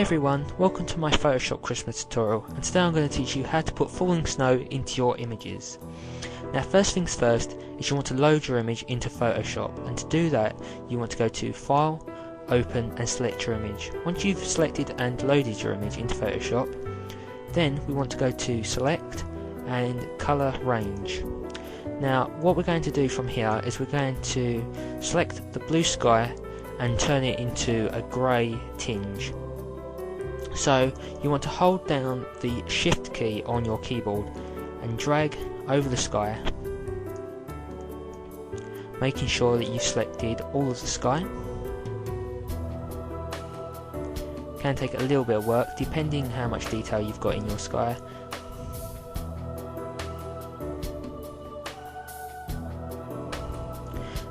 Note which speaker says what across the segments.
Speaker 1: Everyone, welcome to my Photoshop Christmas tutorial, and today I'm going to teach you how to put falling snow into your images. Now first things first is you want to load your image into Photoshop, and to do that you want to go to File, Open and select your image. Once you've selected and loaded your image into Photoshop, then we want to go to Select and Color Range. Now what we're going to do from here is we're going to select the blue sky and turn it into a grey tinge. So you want to hold down the Shift key on your keyboard and drag over the sky, making sure that you've selected all of the sky. Can take a little bit of work depending how much detail you've got in your sky.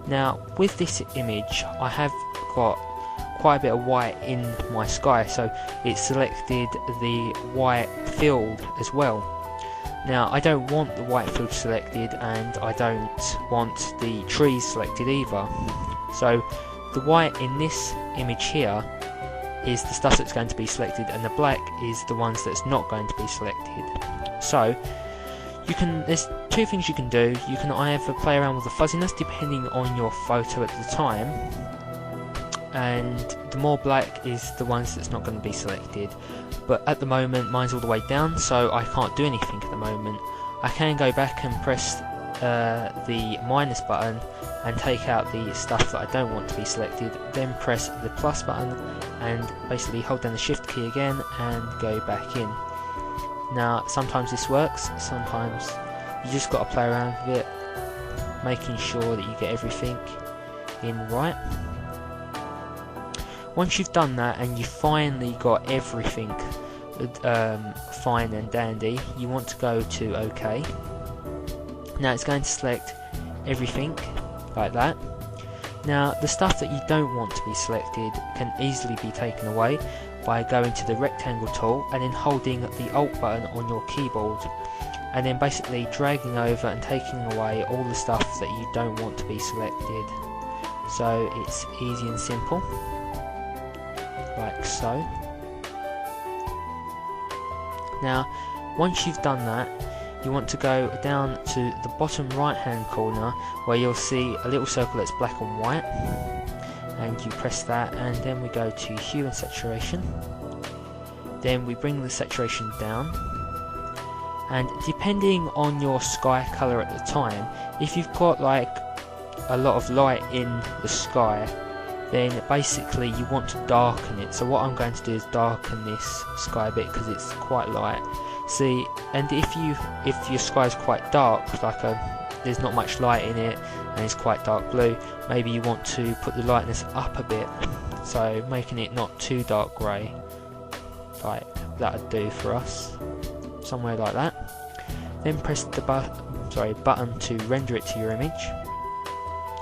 Speaker 1: Now with this image I have got quite a bit of white in my sky, so it selected the white field as well. Now I don't want the white field selected, and I don't want the trees selected either. So the white in this image here is the stuff that's going to be selected, and the black is the ones that's not going to be selected. So there's two things you can do. You can either play around with the fuzziness depending on your photo at the time, and the more black is the ones that's not going to be selected, but at the moment mine's all the way down, so I can't do anything at the moment. I can go back and press the minus button and take out the stuff that I don't want to be selected, then press the plus button and basically hold down the Shift key again and go back in. Now sometimes this works, sometimes you just got to play around with it, making sure that you get everything in right. Once you've done that and you've finally got everything fine and dandy, you want to go to OK. Now it's going to select everything like that. Now the stuff that you don't want to be selected can easily be taken away by going to the rectangle tool and then holding the Alt button on your keyboard, and then basically dragging over and taking away all the stuff that you don't want to be selected. So it's easy and simple, like so. Now once you've done that, you want to go down to the bottom right hand corner where you'll see a little circle that's black and white, and you press that, and then we go to hue and saturation. Then we bring the saturation down, and depending on your sky colour at the time, if you've got like a lot of light in the sky, then basically you want to darken it. So what I'm going to do is darken this sky a bit because it's quite light. See, and if your sky is quite dark, like there's not much light in it and it's quite dark blue, maybe you want to put the lightness up a bit, so making it not too dark grey, like that would do for us, somewhere like that. Then press the button to render it to your image.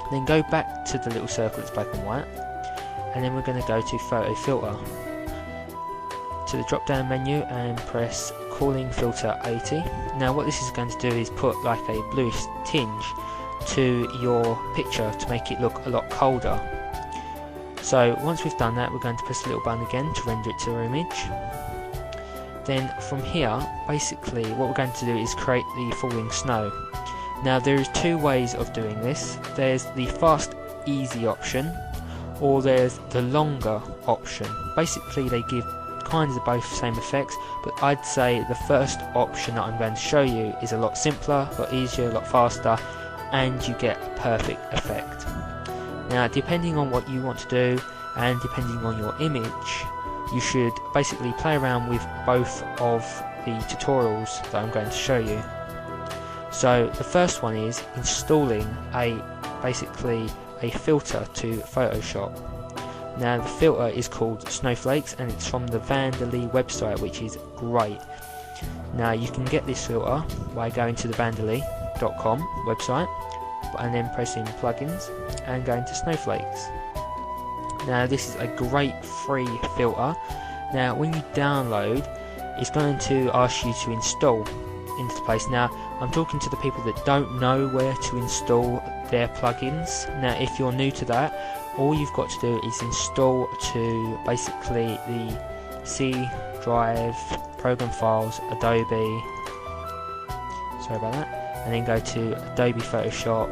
Speaker 1: Then go back to the little circle that's black and white, and then we're going to go to Photo Filter, to the drop down menu, and press Cooling Filter 80. Now what this is going to do is put like a bluish tinge to your picture to make it look a lot colder. So once we've done that, we're going to press the little button again to render it to our image. Then from here, basically what we're going to do is create the falling snow. Now there's two ways of doing this. There's the fast easy option, or there's the longer option. Basically they give kinds of both same effects, but I'd say the first option that I'm going to show you is a lot simpler, a lot easier, a lot faster, and you get a perfect effect. Now depending on what you want to do and depending on your image, you should basically play around with both of the tutorials that I'm going to show you. So the first one is installing basically a filter to Photoshop. Now the filter is called Snowflakes, and it's from the Vanderly website, which is great. Now you can get this filter by going to the vanderly.com website and then pressing plugins and going to Snowflakes. Now this is a great free filter. Now when you download, it's going to ask you to install into the place. Now I'm talking to the people that don't know where to install their plugins. Now if you're new to that, all you've got to do is install to basically the C Drive, Program Files, Adobe, sorry about that, and then go to Adobe Photoshop,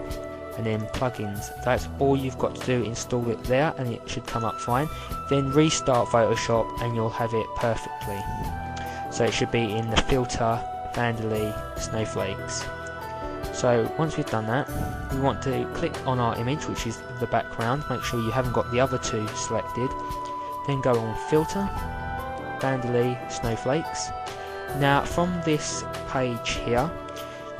Speaker 1: and then plugins. That's all you've got to do, install it there and it should come up fine. Then restart Photoshop and you'll have it perfectly. So it should be in the filter, Vanderlei, snowflakes. So once we've done that, we want to click on our image, which is the background. Make sure you haven't got the other two selected. Then go on filter, Vanderlei, snowflakes. Now from this page here,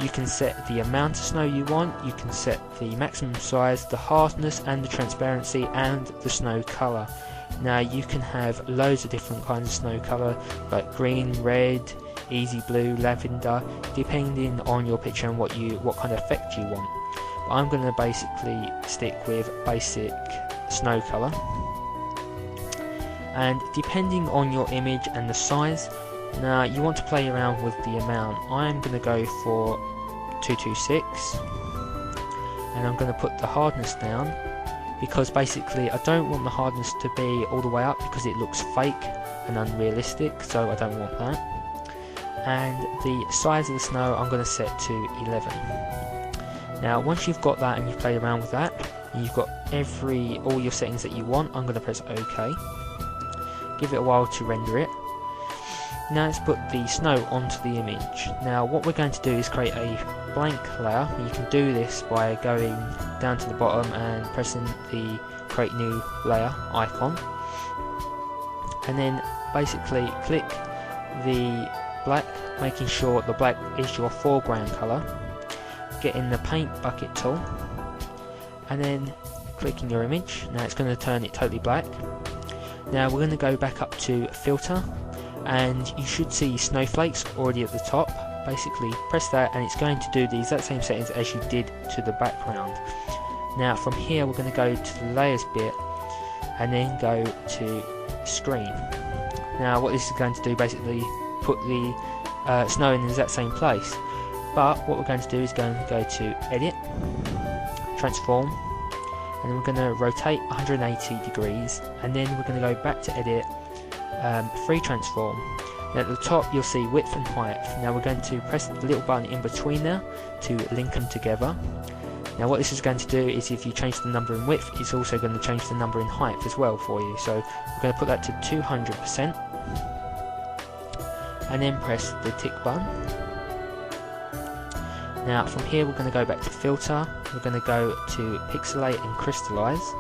Speaker 1: you can set the amount of snow you want, you can set the maximum size, the hardness and the transparency and the snow colour. Now you can have loads of different kinds of snow colour, like green, red, easy blue, lavender, depending on your picture and what kind of effect you want. But I'm going to basically stick with basic snow colour. And depending on your image and the size, now you want to play around with the amount. I'm going to go for 226 and I'm going to put the hardness down, because basically I don't want the hardness to be all the way up because it looks fake and unrealistic, so I don't want that. And the size of the snow I'm going to set to 11. Now once you've got that and you've played around with that and you've got all your settings that you want, I'm going to press OK. Give it a while to render it. Now let's put the snow onto the image. Now what we're going to do is create a blank layer. You can do this by going down to the bottom and pressing the create new layer icon, and then basically click the black, making sure the black is your foreground colour. Get in the paint bucket tool and then click in your image. Now it's going to turn it totally black. Now we're going to go back up to filter, and you should see snowflakes already at the top. Basically press that and it's going to do the exact same settings as you did to the background. Now from here we're going to go to the layers bit and then go to screen. Now what this is going to do, basically put the snow in the exact same place, but what we're going to do is going to go to edit, transform, and then we're going to rotate 180 degrees, and then we're going to go back to edit, free transform. Now at the top you'll see width and height. Now we're going to press the little button in between there to link them together. Now what this is going to do is, if you change the number in width, it's also going to change the number in height as well for you. So we're going to put that to 200% and then press the tick button. Now from here we're going to go back to filter, we're going to go to pixelate and crystallize.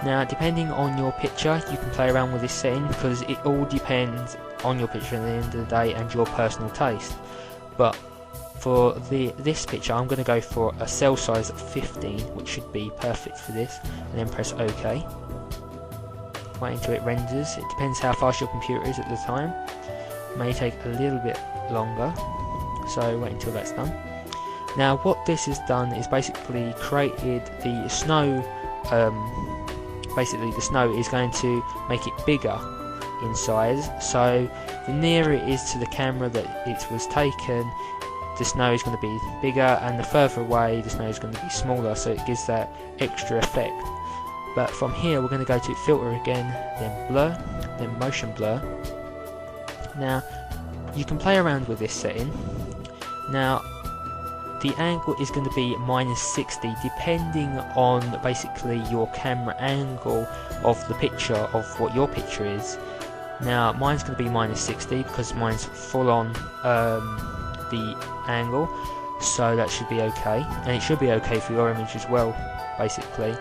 Speaker 1: Now depending on your picture you can play around with this setting, because it all depends on your picture at the end of the day and your personal taste. But for this picture I'm going to go for a cell size of 15, which should be perfect for this, and then press OK. Wait until it renders. It depends how fast your computer is at the time. It may take a little bit longer, so wait until that's done. Now what this has done is basically created the snow. Basically the snow is going to make it bigger in size, so the nearer it is to the camera that it was taken, the snow is going to be bigger, and the further away the snow is going to be smaller, so it gives that extra effect. But from here we're going to go to filter again, then blur, then motion blur. Now you can play around with this setting. Now the angle is going to be -60 depending on basically your camera angle of the picture, of what your picture is. Now mine's going to be -60 because mine's full on the angle, so that should be okay, and it should be okay for your image as well basically.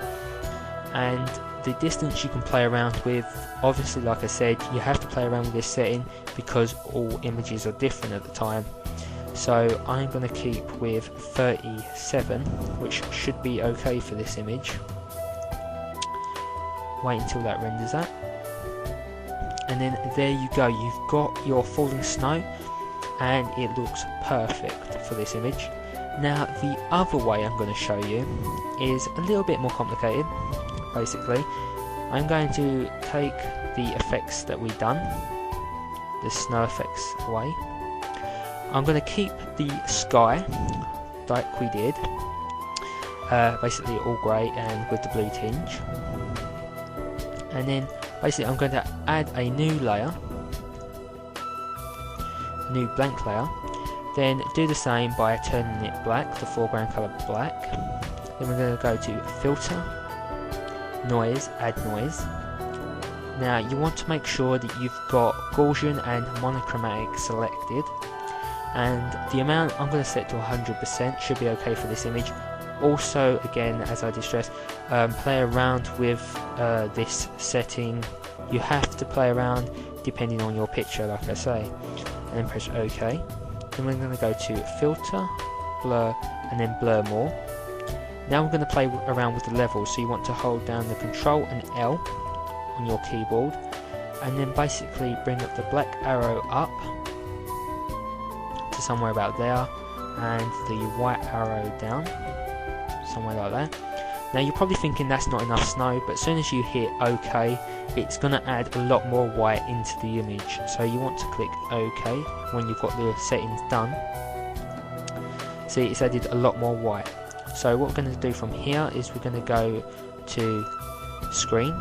Speaker 1: And the distance you can play around with, obviously like I said, you have to play around with this setting because all images are different at the time. So I'm going to keep with 37, which should be okay for this image. Wait until that renders that. And then there you go, you've got your falling snow and it looks perfect for this image. Now the other way I'm going to show you is a little bit more complicated. Basically, I'm going to take the effects that we've done, the snow effects away. I'm going to keep the sky like we did, basically all grey and with the blue tinge, and then basically I'm going to add a new layer, new blank layer, then do the same by turning it black, the foreground colour black. Then we're going to go to Filter, Noise, Add Noise. Now you want to make sure that you've got Gaussian and monochromatic selected, and the amount I'm going to set to 100%, should be okay for this image. Also, again, as I did stress, play around with this setting. You have to play around depending on your picture, like I say, and then press OK. Then we're going to go to Filter, Blur, and then Blur More. Now we're going to play around with the levels, so you want to hold down the Control and L on your keyboard, and then basically bring up the black arrow up to somewhere about there, and the white arrow down, somewhere like that. Now you're probably thinking that's not enough snow, but as soon as you hit OK, it's going to add a lot more white into the image. So you want to click OK when you've got the settings done. See, it's added a lot more white. So what we're going to do from here is we're going to go to Screen.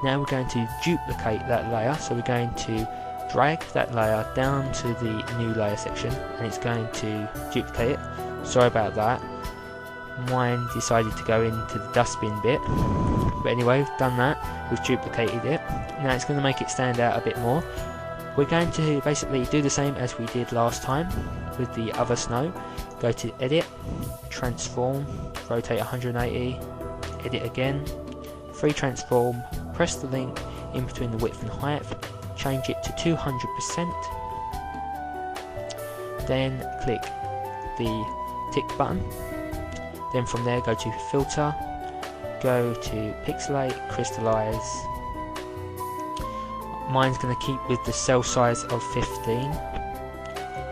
Speaker 1: Now we're going to duplicate that layer, so we're going to drag that layer down to the new layer section, and it's going to duplicate it. Sorry about that, mine decided to go into the dustbin bit, but anyway, we've done that, we've duplicated it. Now it's going to make it stand out a bit more. We're going to basically do the same as we did last time with the other snow. Go to Edit, Transform, Rotate 180, Edit again, Free Transform, press the link in between the width and height, change it to 200%, then click the tick button, then from there go to Filter, go to Pixelate, Crystallize. Mine's going to keep with the cell size of 15,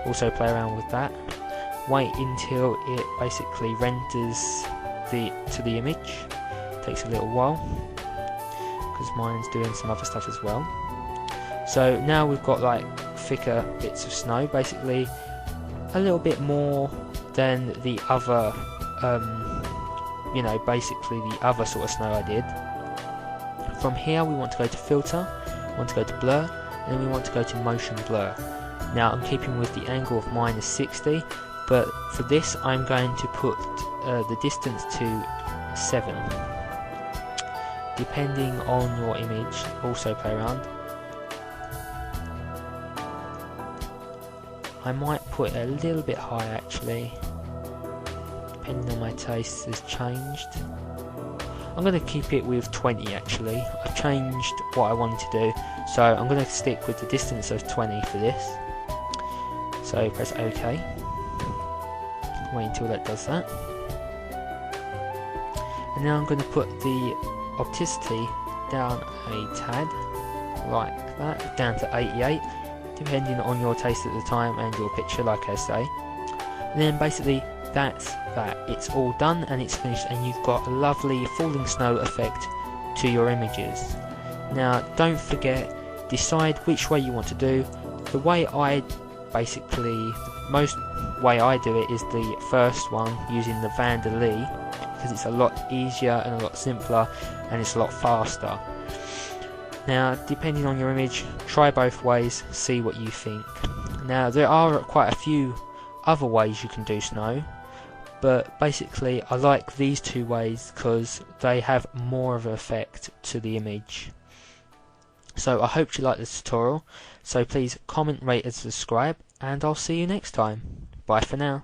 Speaker 1: also play around with that. Wait until it basically renders to the image, takes a little while because mine's doing some other stuff as well. So now we've got like thicker bits of snow, basically a little bit more than the other, you know, basically the other sort of snow I did. From here we want to go to Filter, we want to go to Blur, and then we want to go to Motion Blur. Now I'm keeping with the angle of -60, but for this I'm going to put the distance to 7. Depending on your image, also play around. I might put it a little bit higher actually, depending on my taste has changed. I'm going to keep it with 20 actually. I've changed what I wanted to do, so I'm going to stick with the distance of 20 for this. So press OK. Wait until that does that. And now I'm going to put the opacity down a tad, like that, down to 88, depending on your taste at the time and your picture, like I say. And then basically that's that. It's all done and it's finished, and you've got a lovely falling snow effect to your images. Now don't forget, decide which way you want to do. The way I basically, most way I do it is the first one, using the Van der Lee, because it's a lot easier and a lot simpler and it's a lot faster. Now depending on your image, try both ways, see what you think. Now there are quite a few other ways you can do snow, but basically I like these two ways because they have more of an effect to the image. So I hope you liked this tutorial, so please comment, rate and subscribe, and I'll see you next time. Bye for now.